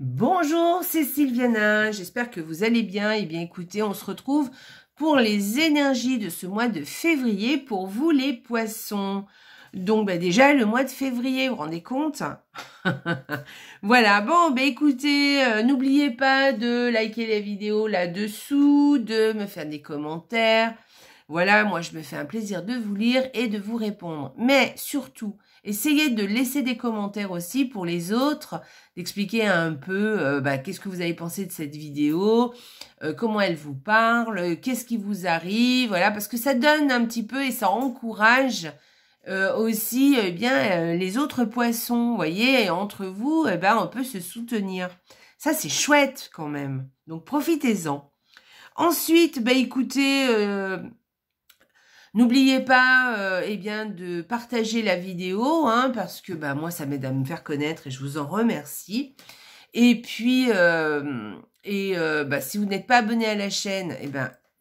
Bonjour, c'est Sylviana, j'espère que vous allez bien. Et bien écoutez, on se retrouve pour les énergies de ce mois de février pour vous les poissons. Donc déjà le mois de février, vous vous rendez compte? Voilà, bon écoutez, n'oubliez pas de liker la vidéo là-dessous, de me faire des commentaires. Voilà, moi je me fais un plaisir de vous lire et de vous répondre. Mais surtout, essayez de laisser des commentaires aussi pour les autres, d'expliquer un peu qu'est-ce que vous avez pensé de cette vidéo, comment elle vous parle, qu'est-ce qui vous arrive, voilà, parce que ça donne un petit peu et ça encourage aussi les autres poissons, vous voyez, et entre vous, on peut se soutenir. Ça, c'est chouette quand même. Donc, profitez-en. Ensuite, écoutez... n'oubliez pas de partager la vidéo, hein, parce que moi, ça m'aide à me faire connaître et je vous en remercie. Et puis, si vous n'êtes pas abonné à la chaîne,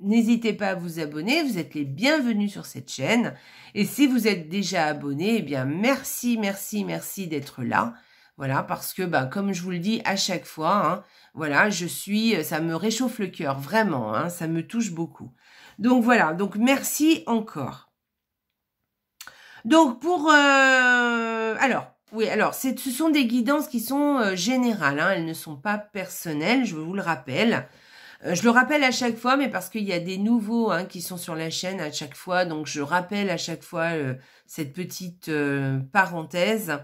n'hésitez pas à vous abonner. Vous êtes les bienvenus sur cette chaîne. Et si vous êtes déjà abonné, merci, merci, merci d'être là. Voilà, parce que comme je vous le dis à chaque fois, hein, voilà, ça me réchauffe le cœur, vraiment, hein, ça me touche beaucoup. Donc voilà, donc merci encore. Donc ce sont des guidances qui sont générales, hein, elles ne sont pas personnelles, je vous le rappelle. Je le rappelle à chaque fois, mais parce qu'il y a des nouveaux qui sont sur la chaîne à chaque fois, donc je rappelle à chaque fois cette petite parenthèse.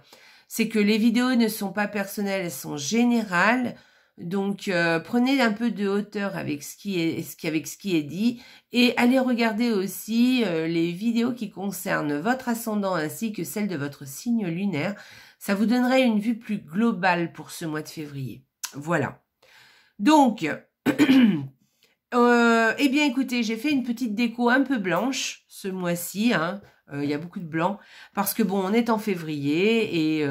C'est que les vidéos ne sont pas personnelles, elles sont générales. Donc prenez un peu de hauteur avec ce qui est dit et allez regarder aussi les vidéos qui concernent votre ascendant ainsi que celle de votre signe lunaire. Ça vous donnerait une vue plus globale pour ce mois de février. Voilà. Donc, écoutez, j'ai fait une petite déco un peu blanche ce mois-ci, hein. Il y a beaucoup de blanc parce que on est en février et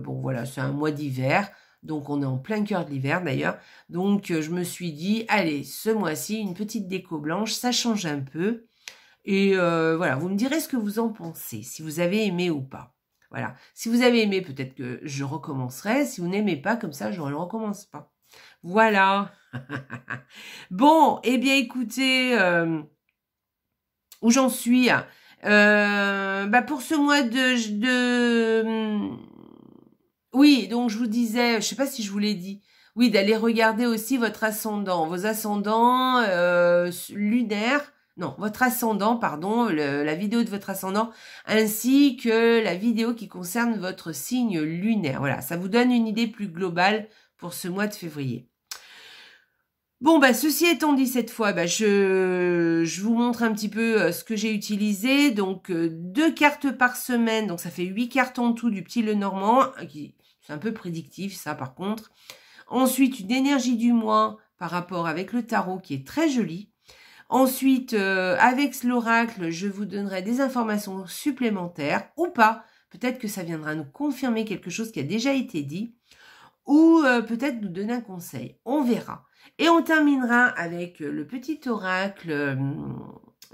voilà, c'est un mois d'hiver. Donc, on est en plein cœur de l'hiver d'ailleurs. Donc, je me suis dit, allez, ce mois-ci, une petite déco blanche, ça change un peu. Et voilà, vous me direz ce que vous en pensez, si vous avez aimé ou pas. Voilà. Si vous avez aimé, peut-être que je recommencerai. Si vous n'aimez pas, comme ça, je ne recommence pas. Voilà. Bon, écoutez, où j'en suis pour ce mois oui, donc je vous disais, je sais pas si je vous l'ai dit, oui, d'aller regarder aussi votre ascendant, vos ascendants lunaires, non, votre ascendant, pardon, la vidéo de votre ascendant, ainsi que la vidéo qui concerne votre signe lunaire. Voilà, ça vous donne une idée plus globale pour ce mois de février. Bon, ceci étant dit cette fois, je vous montre un petit peu ce que j'ai utilisé. Donc, 2 cartes par semaine, donc ça fait 8 cartes en tout du petit Lenormand, c'est un peu prédictif ça par contre. Ensuite, une énergie du mois par rapport avec le tarot qui est très jolie. Ensuite, avec l'oracle, je vous donnerai des informations supplémentaires ou pas. Peut-être que ça viendra nous confirmer quelque chose qui a déjà été dit ou peut-être nous donner un conseil. On verra. Et on terminera avec le petit oracle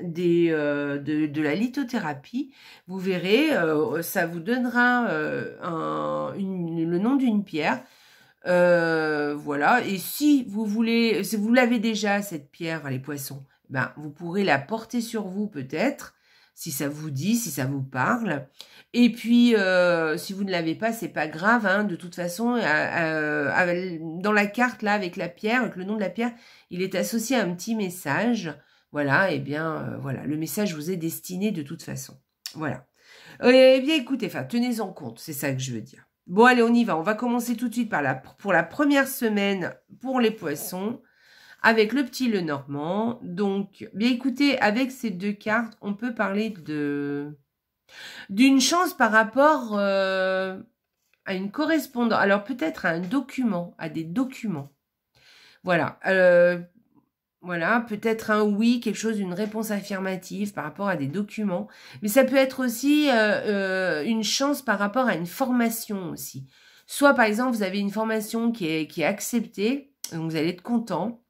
de la lithothérapie. Vous verrez, ça vous donnera le nom d'une pierre. Voilà. Et si vous voulez, si vous l'avez déjà, cette pierre, les poissons, vous pourrez la porter sur vous peut-être, si ça vous dit, si ça vous parle. Et puis, si vous ne l'avez pas, c'est pas grave, hein, de toute façon, dans la carte, là, avec la pierre, avec le nom de la pierre, il est associé à un petit message. Voilà, voilà, le message vous est destiné de toute façon. Voilà. Écoutez, tenez-en compte, c'est ça que je veux dire. Bon, allez, on y va. On va commencer tout de suite pour la première semaine pour les poissons, avec le petit Lenormand. Donc, écoutez, avec ces 2 cartes, on peut parler d'une chance par rapport à une correspondance. Alors, peut-être à un document, à des documents. Voilà. Voilà, peut-être un oui, quelque chose, une réponse affirmative par rapport à des documents. Mais ça peut être aussi une chance par rapport à une formation aussi. Soit, par exemple, vous avez une formation qui est acceptée, donc vous allez être content.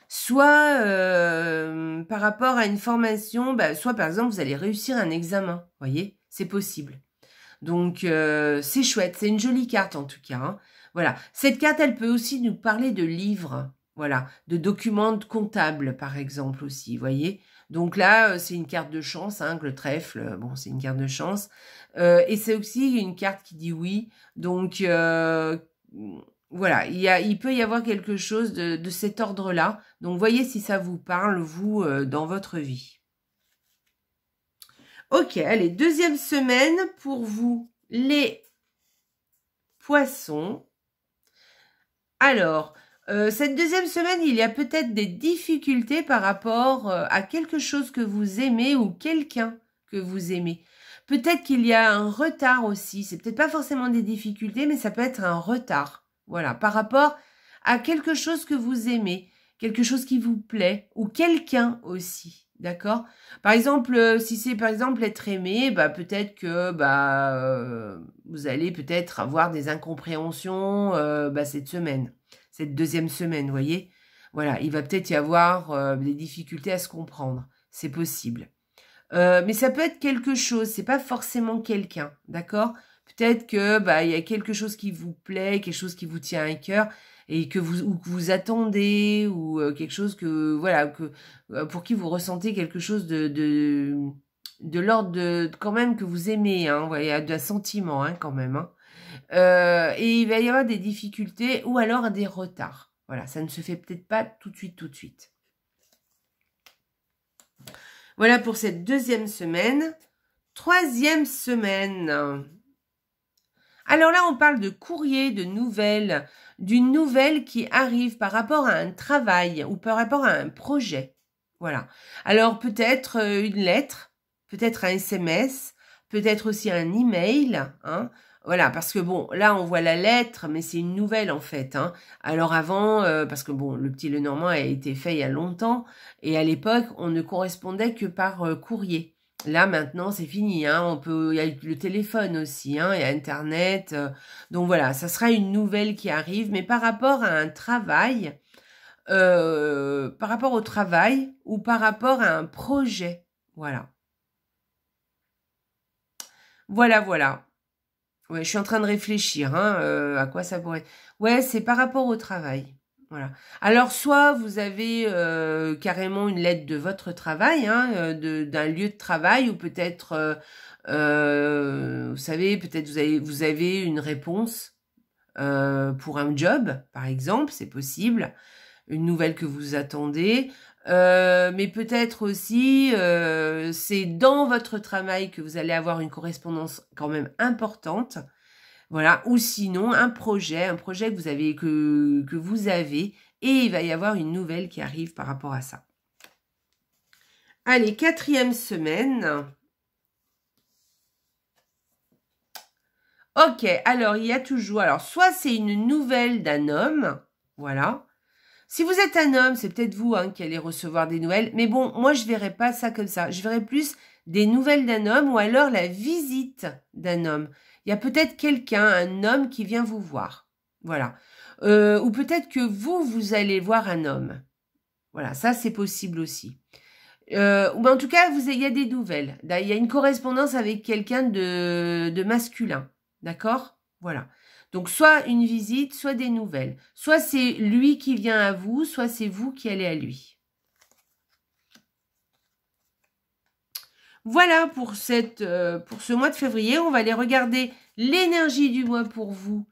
Soit par rapport à une formation, soit par exemple, vous allez réussir un examen. Vous voyez, c'est possible. Donc, c'est chouette. C'est une jolie carte, en tout cas. Hein. Voilà. Cette carte, elle peut aussi nous parler de livres. Voilà. De documents comptables, par exemple, aussi. Vous voyez? Donc là, c'est une carte de chance. Hein, le trèfle, bon, c'est une carte de chance. Et c'est aussi une carte qui dit oui. Donc, voilà. Il peut y avoir quelque chose de cet ordre-là. Donc, voyez si ça vous parle, vous, dans votre vie. Ok, allez, deuxième semaine pour vous, les poissons. Alors, cette deuxième semaine, il y a peut-être des difficultés par rapport à quelque chose que vous aimez ou quelqu'un que vous aimez. Peut-être qu'il y a un retard aussi. C'est peut-être pas forcément des difficultés, mais ça peut être un retard. Voilà, par rapport à quelque chose que vous aimez, quelque chose qui vous plaît, ou quelqu'un aussi. D'accord? Par exemple, si c'est par exemple être aimé, bah peut-être que vous allez peut-être avoir des incompréhensions cette semaine, cette deuxième semaine, vous voyez? Voilà, il va peut-être y avoir des difficultés à se comprendre. C'est possible. Mais ça peut être quelque chose, c'est pas forcément quelqu'un, d'accord? Peut-être que il y a quelque chose qui vous plaît, quelque chose qui vous tient à cœur et que vous attendez ou quelque chose que voilà que pour qui vous ressentez quelque chose de l'ordre de quand même que vous aimez, hein, voyez, d'un sentiment, hein, quand même. Hein. Et il va y avoir des difficultés ou alors des retards. Voilà, ça ne se fait peut-être pas tout de suite, tout de suite. Voilà pour cette deuxième semaine. Troisième semaine. Alors là, on parle de courrier, de nouvelles, d'une nouvelle qui arrive par rapport à un travail ou par rapport à un projet. Voilà. Alors peut-être une lettre, peut-être un SMS, peut-être aussi un email. Hein. Voilà, parce que bon, là on voit la lettre, mais c'est une nouvelle en fait. Hein. Alors avant, parce que bon, le Petit Lenormand a été fait il y a longtemps, et à l'époque, on ne correspondait que par courrier. Là, maintenant, c'est fini. Hein. Il y a le téléphone aussi, hein, il y a Internet. Donc voilà, ça sera une nouvelle qui arrive, mais par rapport à un travail, par rapport au travail ou par rapport à un projet. Voilà. Voilà, voilà. Ouais, je suis en train de réfléchir, hein, à quoi ça pourrait. Ouais, c'est par rapport au travail. Voilà. Alors, soit vous avez carrément une lettre de votre travail, hein, d'un lieu de travail, ou peut-être, vous savez, peut-être vous avez une réponse pour un job, par exemple, c'est possible, une nouvelle que vous attendez. Mais peut-être aussi, c'est dans votre travail que vous allez avoir une correspondance quand même importante. Voilà, ou sinon un projet que vous avez que vous avez et il va y avoir une nouvelle qui arrive par rapport à ça. Allez, quatrième semaine. Ok, alors il y a toujours, alors soit c'est une nouvelle d'un homme, voilà. Si vous êtes un homme, c'est peut-être vous qui allez recevoir des nouvelles, mais bon, moi je verrai pas ça comme ça. Je verrai plus des nouvelles d'un homme ou alors la visite d'un homme. Il y a peut-être quelqu'un, un homme qui vient vous voir. Voilà. Ou peut-être que vous allez voir un homme. Voilà, ça c'est possible aussi. Ou en tout cas, il y a des nouvelles. Il y a une correspondance avec quelqu'un de masculin. D'accord? Voilà. Donc, soit une visite, soit des nouvelles. Soit c'est lui qui vient à vous, soit c'est vous qui allez à lui. Voilà pour ce mois de février. On va aller regarder l'énergie du mois pour vous.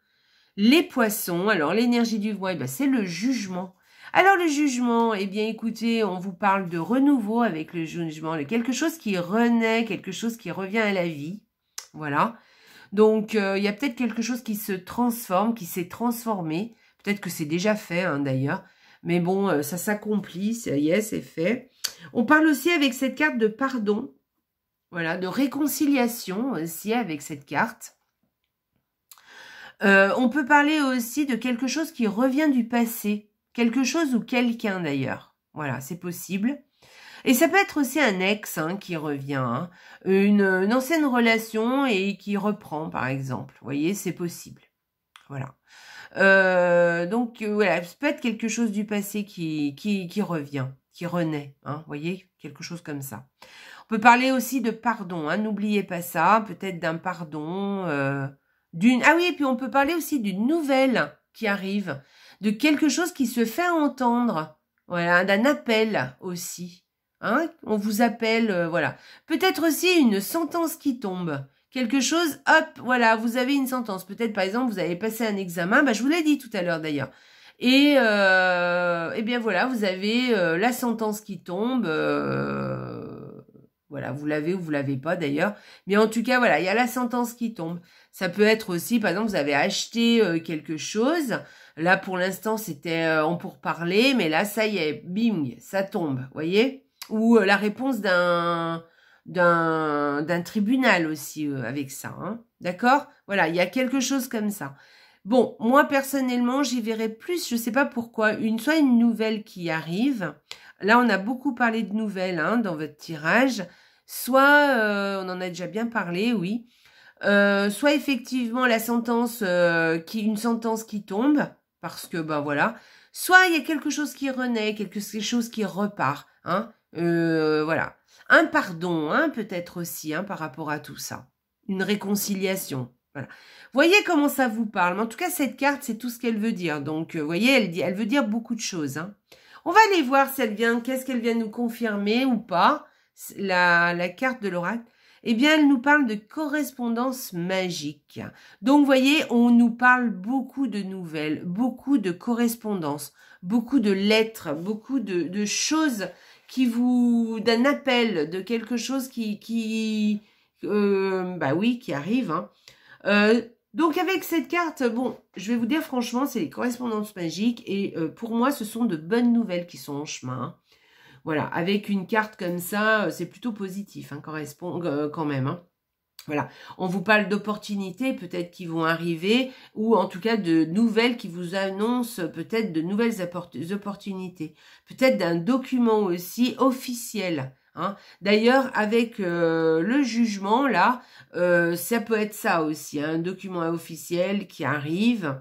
Les poissons. Alors, l'énergie du mois, c'est le jugement. Alors, le jugement, eh bien, écoutez, on vous parle de renouveau avec le jugement, de quelque chose qui renaît, quelque chose qui revient à la vie. Voilà. Donc, il y a peut-être quelque chose qui se transforme, qui s'est transformé. Peut-être que c'est déjà fait, d'ailleurs. Mais bon, ça s'accomplit, ça y est, c'est fait. On parle aussi avec cette carte de pardon. Voilà, de réconciliation aussi avec cette carte. On peut parler aussi de quelque chose qui revient du passé. Quelque chose ou quelqu'un d'ailleurs. Voilà, c'est possible. Et ça peut être aussi un ex qui revient, une ancienne relation et qui reprend, par exemple. Vous voyez, c'est possible. Voilà. Donc, voilà, ça peut être quelque chose du passé qui revient, qui renaît. Vous voyez, quelque chose comme ça. On peut parler aussi de pardon, hein, n'oubliez pas ça, peut-être d'un pardon, d'une... Ah oui, et puis on peut parler aussi d'une nouvelle qui arrive, de quelque chose qui se fait entendre, voilà, d'un appel aussi. Hein, on vous appelle, voilà. Peut-être aussi une sentence qui tombe. Quelque chose, hop, voilà, vous avez une sentence. Peut-être, par exemple, vous avez passé un examen, bah, je vous l'ai dit tout à l'heure d'ailleurs. Et bien voilà, vous avez la sentence qui tombe. Voilà, vous l'avez ou vous l'avez pas d'ailleurs. Mais en tout cas, voilà, il y a la sentence qui tombe. Ça peut être aussi, par exemple, vous avez acheté quelque chose. Là, pour l'instant, c'était en pourparler, mais là, ça y est, bing, ça tombe, voyez? Ou la réponse d'un tribunal aussi avec ça, hein. D'accord? Voilà, il y a quelque chose comme ça. Bon, moi, personnellement, j'y verrai plus, je sais pas pourquoi, soit une nouvelle qui arrive. Là, on a beaucoup parlé de nouvelles hein, dans votre tirage. Soit, on en a déjà bien parlé, oui. Soit effectivement la sentence, une sentence qui tombe, parce que, ben voilà. Soit il y a quelque chose qui renaît, quelque chose qui repart, hein. Voilà. Un pardon, hein, peut-être aussi, hein, par rapport à tout ça. Une réconciliation, voilà. Voyez comment ça vous parle. Mais en tout cas, cette carte, c'est tout ce qu'elle veut dire. Donc, voyez, elle veut dire beaucoup de choses, hein. On va aller voir si elle vient, qu'est-ce qu'elle vient nous confirmer ou pas, la carte de l'oracle. Eh bien, elle nous parle de correspondance magique. Donc, vous voyez, on nous parle beaucoup de nouvelles, beaucoup de correspondances, beaucoup de lettres, beaucoup de choses qui vous... d'un appel, de quelque chose bah oui, qui arrive. Hein. Donc, avec cette carte, bon, je vais vous dire franchement, c'est les correspondances magiques et pour moi, ce sont de bonnes nouvelles qui sont en chemin. Hein. Voilà, avec une carte comme ça, c'est plutôt positif, hein, correspond quand même. Hein. Voilà, on vous parle d'opportunités peut-être qui vont arriver ou en tout cas de nouvelles qui vous annoncent peut-être de nouvelles opportunités. Peut-être d'un document aussi officiel. Hein. D'ailleurs, avec le jugement, là, ça peut être ça aussi, hein, un document officiel qui arrive,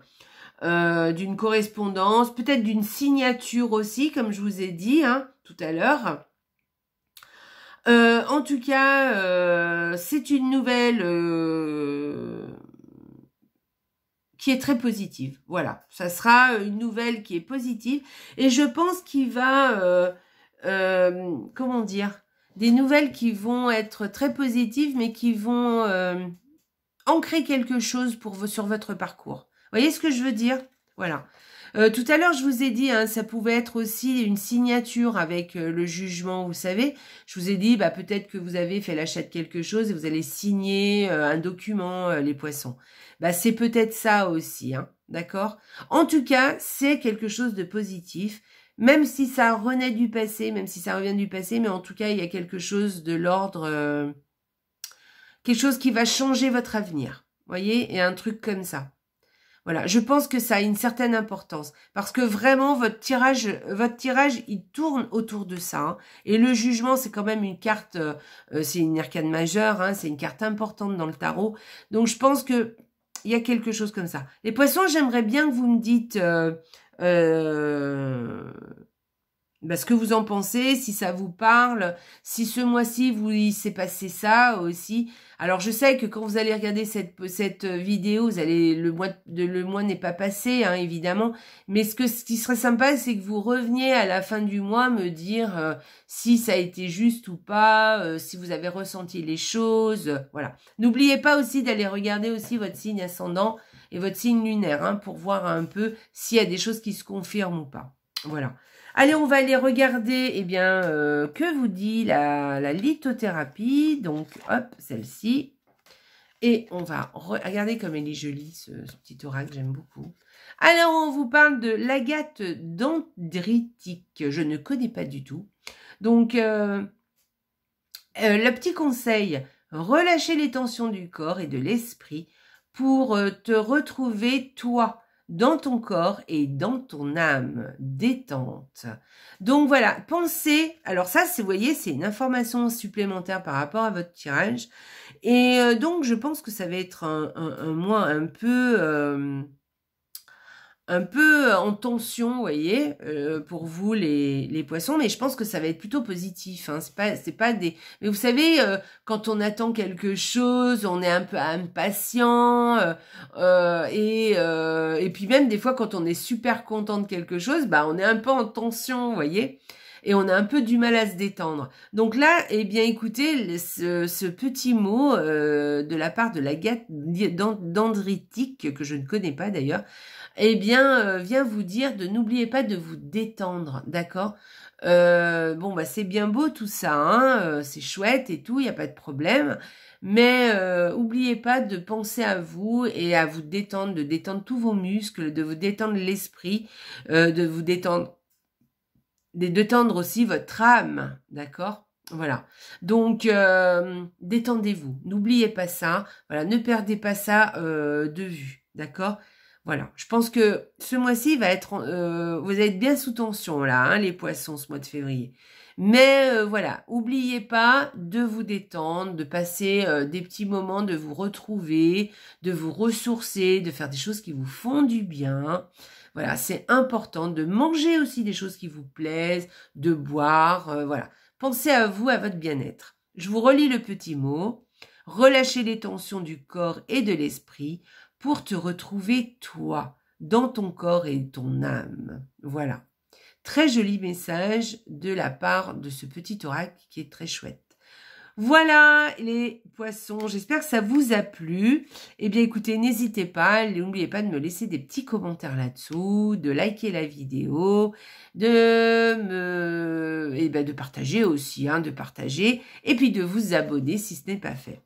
d'une correspondance, peut-être d'une signature aussi, comme je vous ai dit hein, tout à l'heure. En tout cas, c'est une nouvelle qui est très positive. Voilà, ça sera une nouvelle qui est positive. Et je pense qu'il va, comment dire, des nouvelles qui vont être très positives, mais qui vont ancrer quelque chose sur votre parcours. Vous voyez ce que je veux dire? Voilà. Tout à l'heure, je vous ai dit, hein, ça pouvait être aussi une signature avec le jugement, vous savez. Je vous ai dit, bah, peut-être que vous avez fait l'achat de quelque chose et vous allez signer un document, les poissons. Bah, c'est peut-être ça aussi, hein, d'accord? En tout cas, c'est quelque chose de positif, même si ça renaît du passé, même si ça revient du passé, mais en tout cas, il y a quelque chose de l'ordre... quelque chose qui va changer votre avenir, voyez, et un truc comme ça. Voilà, je pense que ça a une certaine importance parce que vraiment votre tirage, il tourne autour de ça. Hein. Et le jugement, c'est quand même une carte, c'est une arcane majeure, hein, c'est une carte importante dans le tarot. Donc je pense que il y a quelque chose comme ça. Les poissons, j'aimerais bien que vous me dites bah, ce que vous en pensez, si ça vous parle, si ce mois-ci, il s'est passé ça aussi. Alors, je sais que quand vous allez regarder cette vidéo, le mois n'est pas passé, hein, évidemment. Mais ce qui serait sympa, c'est que vous reveniez à la fin du mois me dire si ça a été juste ou pas, si vous avez ressenti les choses, voilà. N'oubliez pas aussi d'aller regarder aussi votre signe ascendant et votre signe lunaire, hein, pour voir un peu s'il y a des choses qui se confirment ou pas. Voilà. Allez, on va aller regarder, eh bien, que vous dit la lithothérapie. Donc, hop, celle-ci. Et on va regarder comme elle est jolie, ce petit oracle, j'aime beaucoup. Alors, on vous parle de l'agate dendritique. Je ne connais pas du tout. Donc, le petit conseil, relâcher les tensions du corps et de l'esprit pour te retrouver, toi, dans ton corps et dans ton âme, détente. Donc voilà, pensez, alors ça, vous voyez, c'est une information supplémentaire par rapport à votre tirage. Et donc, je pense que ça va être un mois un peu un peu en tension, vous voyez, pour vous les poissons, mais je pense que ça va être plutôt positif, hein. C'est pas des... Mais vous savez, quand on attend quelque chose, on est un peu impatient, et puis même des fois quand on est super content de quelque chose, bah on est un peu en tension, vous voyez, et on a un peu du mal à se détendre. Donc là, eh bien écoutez, ce petit mot de la part de la gate dendritique, que je ne connais pas d'ailleurs, eh bien, vient vous dire de n'oubliez pas de vous détendre, d'accord? Bon, bah c'est bien beau tout ça, hein, c'est chouette et tout, il n'y a pas de problème, mais oubliez pas de penser à vous et à vous détendre, de détendre tous vos muscles, de vous détendre l'esprit, de vous détendre, de détendre aussi votre âme, d'accord? Voilà. Donc, détendez-vous, n'oubliez pas ça, voilà, ne perdez pas ça de vue, d'accord? Voilà, je pense que ce mois-ci va être, vous allez être bien sous tension là, hein, les poissons, ce mois de février. Mais voilà, oubliez pas de vous détendre, de passer des petits moments, de vous retrouver, de vous ressourcer, de faire des choses qui vous font du bien. Voilà, c'est important de manger aussi des choses qui vous plaisent, de boire, voilà. Pensez à vous, à votre bien-être. Je vous relis le petit mot. Relâchez les tensions du corps et de l'esprit pour te retrouver toi, dans ton corps et ton âme. Voilà. Très joli message de la part de ce petit oracle qui est très chouette. Voilà les poissons, j'espère que ça vous a plu. Eh bien écoutez, n'hésitez pas, n'oubliez pas de me laisser des petits commentaires là-dessous, de liker la vidéo, de partager aussi, hein, de partager, et puis de vous abonner si ce n'est pas fait.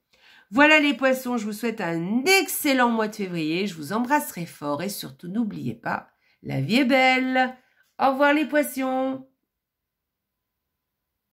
Voilà les poissons, je vous souhaite un excellent mois de février, je vous embrasse très fort et surtout n'oubliez pas, la vie est belle. Au revoir les poissons.